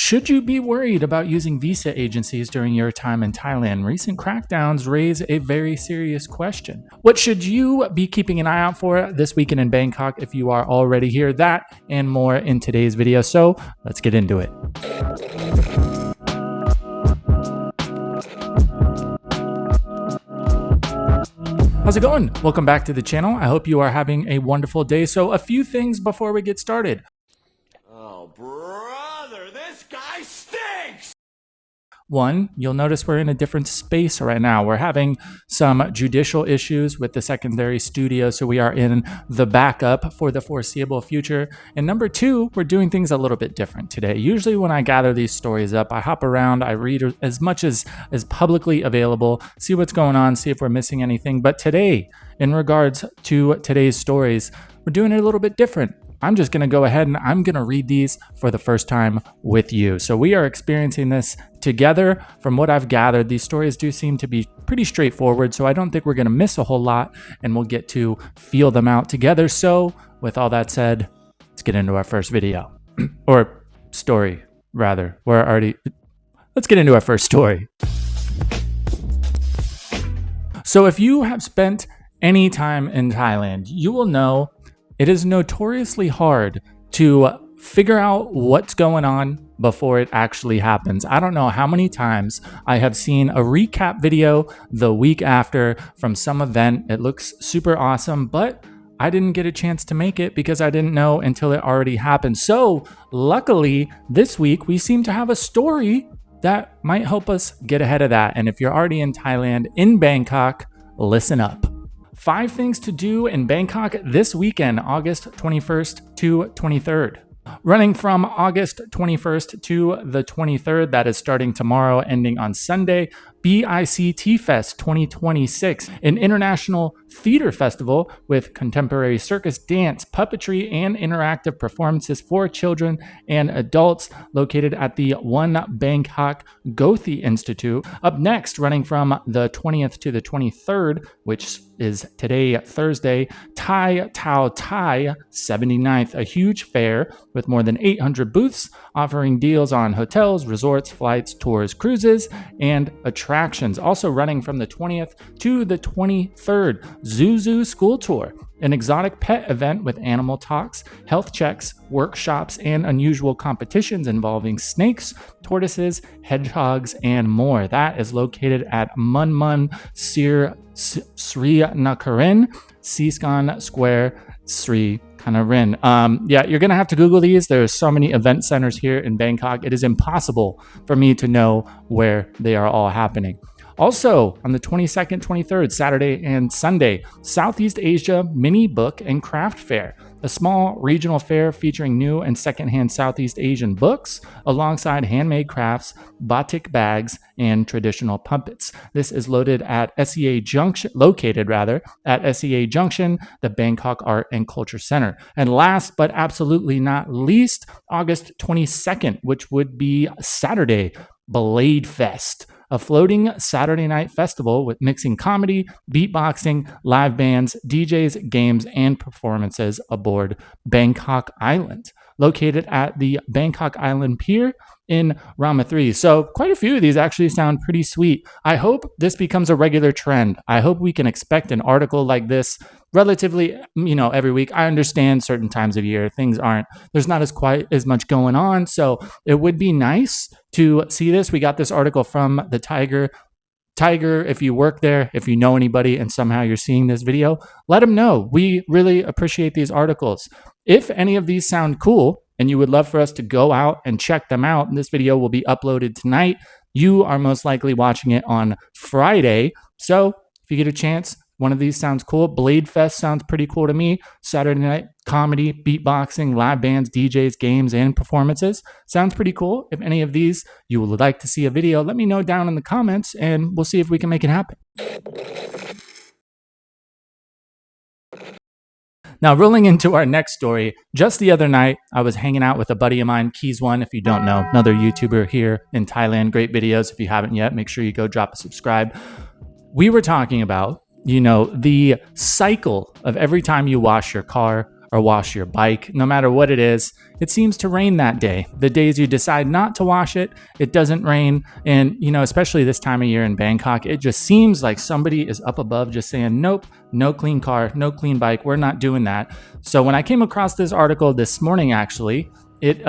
Should you be worried about using visa agencies during your time in Thailand? Recent crackdowns raise a very serious question. What should you be keeping an eye out for this weekend in Bangkok if you are already here? That and more in today's video. So let's get into it. How's it going? Welcome back to the channel. I hope you are having a wonderful day. So a few things before we get started. Oh, brother, this guy stinks! One, you'll notice we're in a different space right now. We're having some judicial issues with the secondary studio, so we are in the backup for the foreseeable future. And number two, we're doing things a little bit different today. Usually when I gather these stories up, I hop around, I read as much as publicly available, see what's going on, see if we're missing anything. But today, in regards to today's stories, we're doing it a little bit different. I'm just going to go ahead and I'm going to read these for the first time with you. So we are experiencing this together. From what I've gathered, these stories do seem to be pretty straightforward, so I don't think we're going to miss a whole lot, and we'll get to feel them out together. So with all that said, let's get into our first video or story rather. Let's get into our first story. So if you have spent any time in Thailand, you will know it is notoriously hard to figure out what's going on before it actually happens. I don't know how many times I have seen a recap video the week after from some event. It looks super awesome, but I didn't get a chance to make it because I didn't know until it already happened. So luckily, this week we seem to have a story that might help us get ahead of that. And if you're already in Thailand, in Bangkok, listen up. 5 things to do in Bangkok this weekend, August 21st to 23rd. Running from August 21st to the 23rd, that is starting tomorrow, ending on Sunday, BICT Fest 2026, an international theater festival with contemporary circus, dance, puppetry, and interactive performances for children and adults, located at the One Bangkok Gothi Institute. Up next, running from the 20th to the 23rd, which is today, Thursday, Thai Tao Thai 79th, a huge fair with more than 800 booths offering deals on hotels, resorts, flights, tours, cruises, and attractions. Also running from the 20th to the 23rd, Zuzu School Tour, an exotic pet event with animal talks, health checks, workshops, and unusual competitions involving snakes, tortoises, hedgehogs, and more. That is located at Munmun Sri Nakarin, Siskan Square, Sri Kanarin. Yeah, you're going to have to Google these. There's so many event centers here in Bangkok. It is impossible for me to know where they are all happening. Also, on the 22nd, 23rd, Saturday and Sunday, Southeast Asia Mini Book and Craft Fair, a small regional fair featuring new and secondhand Southeast Asian books alongside handmade crafts, batik bags, and traditional puppets. This is located at SEA Junction, the Bangkok Art and Culture Center. And last but absolutely not least, August 22nd, which would be Saturday, Blade Fest, a floating Saturday night festival with mixing comedy, beatboxing, live bands, DJs, games, and performances aboard Bangkok Island, located at the Bangkok Island Pier in Rama 3. So quite a few of these actually sound pretty sweet. I hope this becomes a regular trend. I hope we can expect an article like this relatively, every week. I understand certain times of year, there's not quite as much going on. So it would be nice to see this. We got this article from the Tiger, if you work there, if you know anybody and somehow you're seeing this video, let them know. We really appreciate these articles. If any of these sound cool and you would love for us to go out and check them out, and this video will be uploaded tonight, you are most likely watching it on Friday. So if you get a chance, one of these sounds cool. Blade Fest sounds pretty cool to me. Saturday night comedy, beatboxing, live bands, DJs, games, and performances. Sounds pretty cool. If any of these you would like to see a video, let me know down in the comments and we'll see if we can make it happen. Now, rolling into our next story, just the other night, I was hanging out with a buddy of mine, Keys1, if you don't know, another YouTuber here in Thailand. Great videos. If you haven't yet, make sure you go drop a subscribe. We were talking about, the cycle of every time you wash your car or wash your bike. No matter what it is, it seems to rain that day. The days you decide not to wash it, it doesn't rain. And, especially this time of year in Bangkok, it just seems like somebody is up above just saying, nope, no clean car, no clean bike. We're not doing that. So when I came across this article this morning, actually, it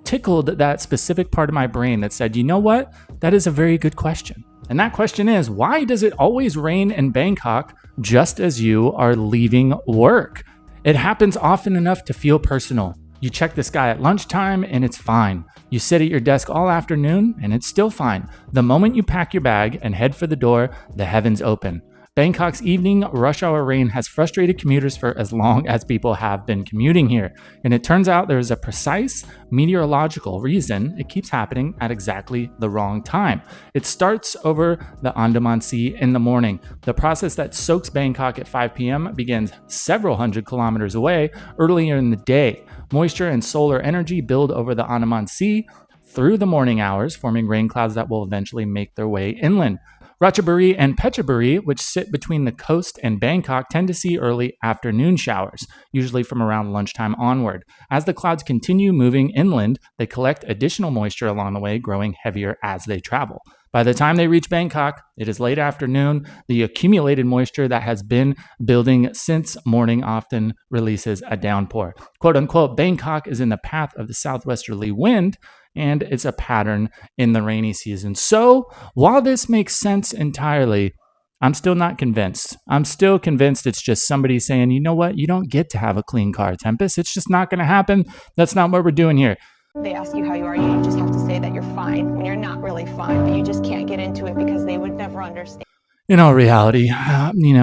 tickled that specific part of my brain that said, you know what? That is a very good question. And that question is, why does it always rain in Bangkok just as you are leaving work? It happens often enough to feel personal. You check the sky at lunchtime and it's fine. You sit at your desk all afternoon and it's still fine. The moment you pack your bag and head for the door, the heavens open. Bangkok's evening rush hour rain has frustrated commuters for as long as people have been commuting here. And it turns out there is a precise meteorological reason it keeps happening at exactly the wrong time. It starts over the Andaman Sea in the morning. The process that soaks Bangkok at 5 p.m. begins several hundred kilometers away earlier in the day. Moisture and solar energy build over the Andaman Sea through the morning hours, forming rain clouds that will eventually make their way inland. Ratchaburi and Phetchaburi, which sit between the coast and Bangkok, tend to see early afternoon showers, usually from around lunchtime onward. As the clouds continue moving inland, they collect additional moisture along the way, growing heavier as they travel. By the time they reach Bangkok, it is late afternoon. The accumulated moisture that has been building since morning often releases a downpour. Quote unquote, Bangkok is in the path of the southwesterly wind, and it's a pattern in the rainy season. So while this makes sense entirely, I'm still not convinced. I'm still convinced it's just somebody saying, you know what, you don't get to have a clean car, Tempus. It's just not going to happen. That's not what we're doing here. They ask you how you are, you just have to say that you're fine when you're not really fine, but you just can't get into it because they would never understand. In all reality,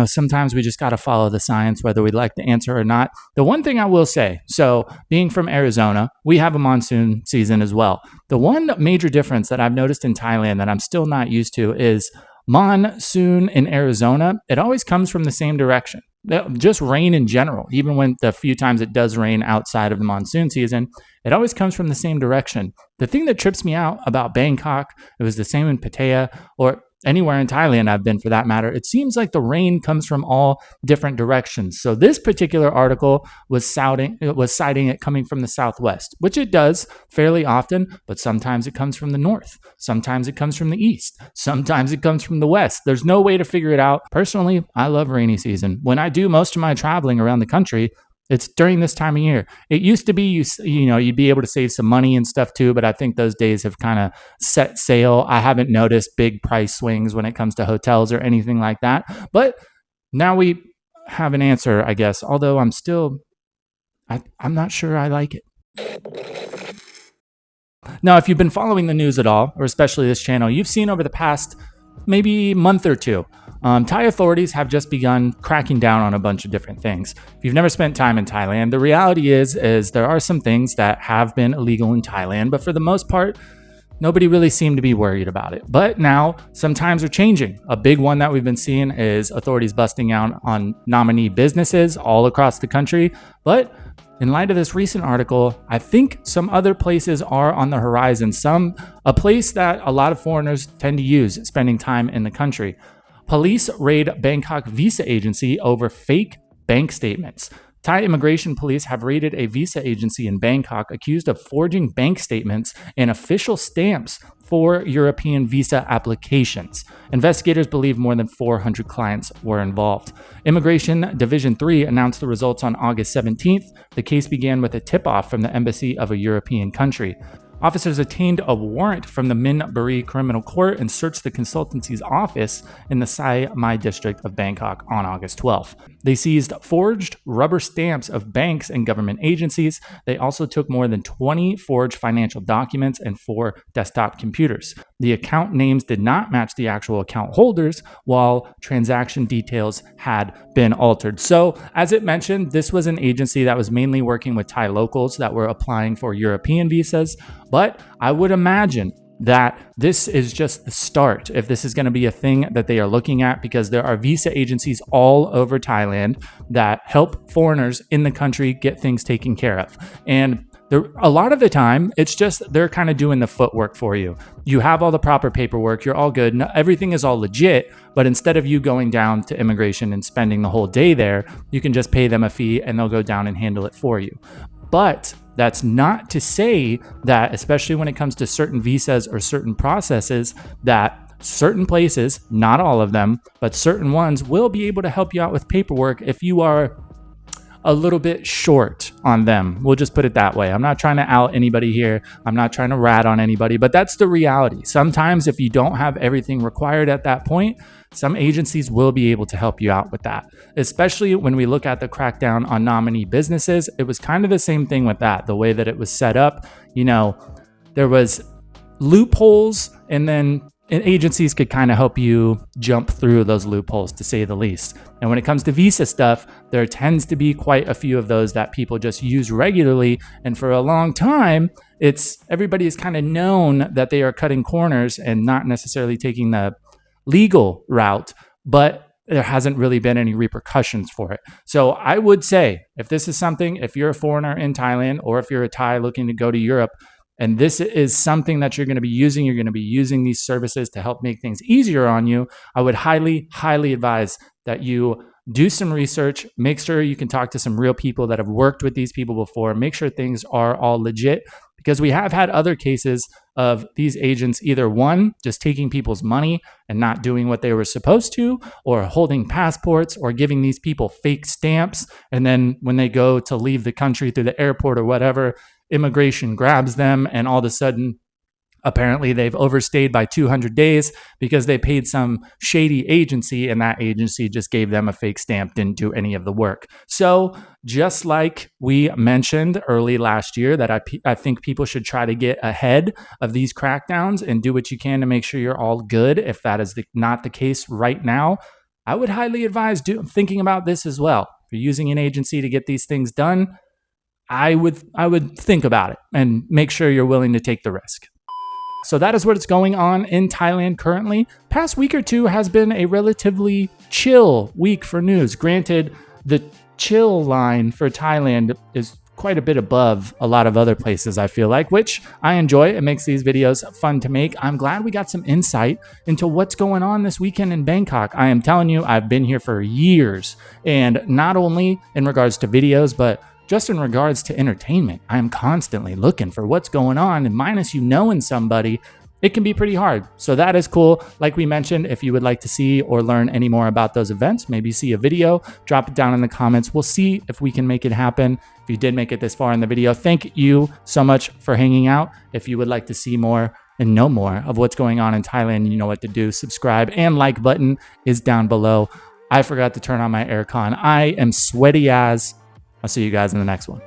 sometimes we just got to follow the science, whether we like the answer or not. The one thing I will say, so being from Arizona, we have a monsoon season as well. The one major difference that I've noticed in Thailand that I'm still not used to is monsoon in Arizona. It always comes from the same direction. Just rain in general, even when the few times it does rain outside of the monsoon season, it always comes from the same direction. The thing that trips me out about Bangkok, it was the same in Pattaya or anywhere in Thailand I've been for that matter, it seems like the rain comes from all different directions. So this particular article was citing it coming from the southwest, which it does fairly often, but sometimes it comes from the north. Sometimes it comes from the east. Sometimes it comes from the west. There's no way to figure it out. Personally, I love rainy season. When I do most of my traveling around the country, it's during this time of year. It used to be, you'd be able to save some money and stuff too, but I think those days have kind of set sail. I haven't noticed big price swings when it comes to hotels or anything like that. But now we have an answer, I guess, although I'm not sure I like it. Now, if you've been following the news at all, or especially this channel, you've seen over the past maybe month or two, Thai authorities have just begun cracking down on a bunch of different things. If you've never spent time in Thailand, the reality is there are some things that have been illegal in Thailand, but for the most part, nobody really seemed to be worried about it. But now some times are changing. A big one that we've been seeing is authorities busting out on nominee businesses all across the country. But in light of this recent article, I think some other places are on the horizon. A place that a lot of foreigners tend to use spending time in the country. Police raid Bangkok visa agency over fake bank statements. Thai immigration police have raided a visa agency in Bangkok accused of forging bank statements and official stamps for European visa applications. Investigators believe more than 400 clients were involved. Immigration Division 3 announced the results on August 17th. The case began with a tip-off from the embassy of a European country. Officers obtained a warrant from the Min Buri Criminal Court and searched the consultancy's office in the Sai Mai district of Bangkok on August 12th. They seized forged rubber stamps of banks and government agencies. They also took more than 20 forged financial documents and 4 desktop computers. The account names did not match the actual account holders, while transaction details had been altered. So, as it mentioned, this was an agency that was mainly working with Thai locals that were applying for European visas. But I would imagine that this is just the start, if this is going to be a thing that they are looking at, because there are visa agencies all over Thailand that help foreigners in the country get things taken care of. And A lot of the time, it's just they're kind of doing the footwork for you. You have all the proper paperwork, you're all good, everything is all legit, but instead of you going down to immigration and spending the whole day there, you can just pay them a fee and they'll go down and handle it for you. But that's not to say that, especially when it comes to certain visas or certain processes, that certain places, not all of them, but certain ones will be able to help you out with paperwork if you are a little bit short on them. We'll just put it that way. I'm not trying to out anybody here. I'm not trying to rat on anybody, but that's the reality. Sometimes if you don't have everything required at that point, some agencies will be able to help you out with that. Especially when we look at the crackdown on nominee businesses, it was kind of the same thing with that. The way that it was set up, there was loopholes, and then agencies could kind of help you jump through those loopholes, to say the least. And when it comes to visa stuff, there tends to be quite a few of those that people just use regularly. And for a long time, everybody is kind of known that they are cutting corners and not necessarily taking the legal route, but there hasn't really been any repercussions for it. So I would say, if this is something, if you're a foreigner in Thailand, or if you're a Thai looking to go to Europe, and this is something that you're going to be using these services to help make things easier on you, I would highly, highly advise that you do some research, make sure you can talk to some real people that have worked with these people before, make sure things are all legit, because we have had other cases of these agents either, one, just taking people's money and not doing what they were supposed to, or holding passports, or giving these people fake stamps, and then when they go to leave the country through the airport or whatever, immigration grabs them, and all of a sudden, apparently they've overstayed by 200 days because they paid some shady agency, and that agency just gave them a fake stamp, didn't do any of the work. So just like we mentioned early last year that I think people should try to get ahead of these crackdowns and do what you can to make sure you're all good. If that is not the case right now, I would highly advise thinking about this as well. If you're using an agency to get these things done, I would think about it and make sure you're willing to take the risk. So that is what's going on in Thailand currently. Past week or two has been a relatively chill week for news. Granted, the chill line for Thailand is quite a bit above a lot of other places, I feel like, which I enjoy. It makes these videos fun to make. I'm glad we got some insight into what's going on this weekend in Bangkok. I am telling you, I've been here for years, and not only in regards to videos, but just in regards to entertainment, I am constantly looking for what's going on, and minus knowing somebody, it can be pretty hard. So that is cool. Like we mentioned, if you would like to see or learn any more about those events, maybe see a video, drop it down in the comments. We'll see if we can make it happen. If you did make it this far in the video, thank you so much for hanging out. If you would like to see more and know more of what's going on in Thailand, you know what to do. Subscribe and like button is down below. I forgot to turn on my aircon. I am sweaty as. I'll see you guys in the next one.